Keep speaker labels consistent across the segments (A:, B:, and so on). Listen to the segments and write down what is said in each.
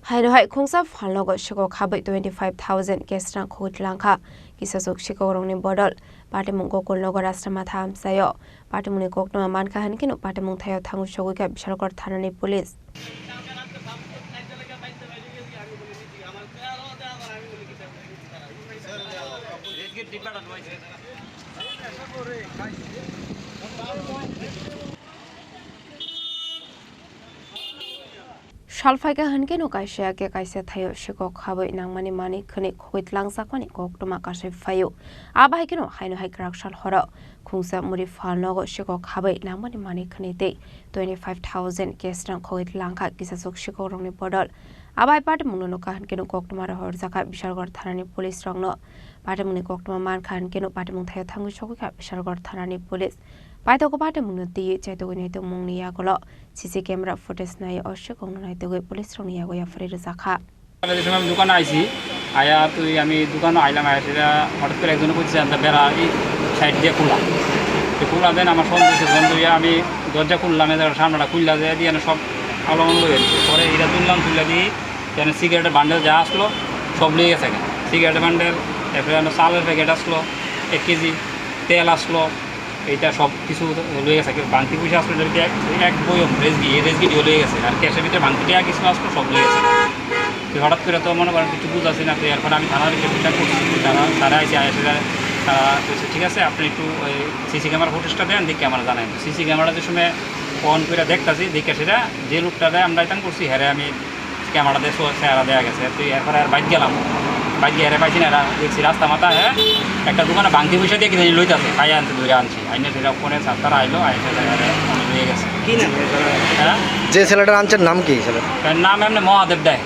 A: Hai Khungsa Phalnogo Sikok Habwi 25,000 Kesrang Twlangkha Kisa Sikokrokni Bodol Partimung Khogwi Rastrama Tham Sayo Partimuni Kokno Manka Hankinu Partimung Thayo Thangu Shogwika Bishalkor Thanani Police Shalfaika Hankino Kaisha Kaisa Thayo Sikok Habwi Nangmani Mani Khuni Twlangkha Kwani Koktoma Kashe Fayo Abahikino Haino Haikrak Shal Horo Khungsa Muri Phalnogo Sikok Habwi Nangmani Mani Khuni Te 25,000 Kesrang Twlangkha Kisa Sikokrokni Bodol Abai Partimung no Hankino Koktoma Horzaka Bishalkor Thanani Police Rongno Partimuni Koktoma Manka Hankino Partimung Thayo Thangu Shogwika Bishalkor Thanani Police Paitoko Partimung Ti Chaitogini to Mungnia Golo CC camera footage nai Sikok nai to police rong ya goya free zakha
B: আমি দোকানে আইছি আয়া তুই আমি দোকানে আইলাম আয়া সেটা হঠাৎ করে একজন বলছে আমরা বেড়া এই সাইড দিয়ে খুললাম তো খুললা দেন আমার সন্দেহ বন্ধু আমি দরজা খুললাম এদের সামনেটা খুললা যায় দিয়ে সব আলো বন্ধ হয়ে গেছে পরে এটা তুললা দিয়ে যেন সিগারেটের বান্ডেল যা আসলো সব নিয়ে গেছে সিগারেটের বান্ডেল এরপরে চালের প্যাকেট আসলো 1 কেজি তেল আসলো এইটা সব কিছু লয়ে গেছে বাংতি পয়সা আসলো এক বইম রেজগি দিয়ে লয়ে গেছে আর ক্যাশের ভিতরে বাংতি টাকা কিছু আসলো সব লয়ে গেছে তো হঠাৎ করে তো মনে করেন কিছু বুঝাচ্ছি না তো এরপর আমি থানার বিষয়টা করছি তারা এসে তারা বলছে ঠিক আছে আপনি একটু ওই সিসি ক্যামেরা ফুটেজটা দেন দেখে আমরা জানাই তো সিসি ক্যামেরা যে সময় অন করে দেখতেছি দেখে সেটা যে লোকটারে আমরা ইতান করছি হ্যাঁ আমি ক্যামেরা দিয়ে চেহারা দেওয়া গেছে তো এরপরে আর বাইক গেলাম বাইক গিয়ে হেরে পাইছি না দেখছি রাস্তা মাথা হ্যাঁ একটা দোকানে বাংতি পয়সা দিয়ে কিনে লইতেছে পাই আনতে ধরে আনছি আইনে সেটা ফোনে তারা আইলো আইসে লয়ে গেছে কি নাম হ্যাঁ
C: যে ছেলেটার আনছেন নাম কি ছেলে
B: নাম এমনি মহাদেব দেয়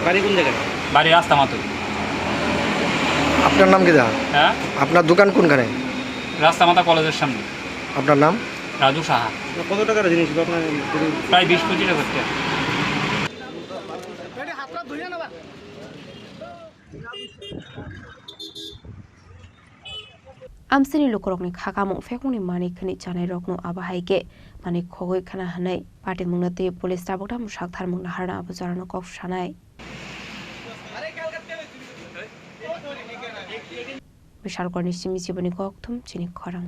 C: বাড়ি কোন জায়গায়
B: বাড়ি রাস্তা মাথা
C: আপনার নাম কি দা
B: হ্যাঁ
C: আপনার দোকান কোনখানে
B: রাস্তা মাথা কলেজের সামনে
C: আপনার নাম
B: রাজু সাহা
C: কত টাকার জিনিস আপনার
B: প্রায় 20-25 টাকা করতে
A: Amsini Lukorokni Hakamung Fekuni Mani Khani Chanai Rokno Abahaike Mani Khogwi Khana Hanai Party Munati Police Tabokta Mushak Tharmung Harna Abuzarano Kok Shanai Bishalkor Nishimi Sibani Koktum Chini Khorang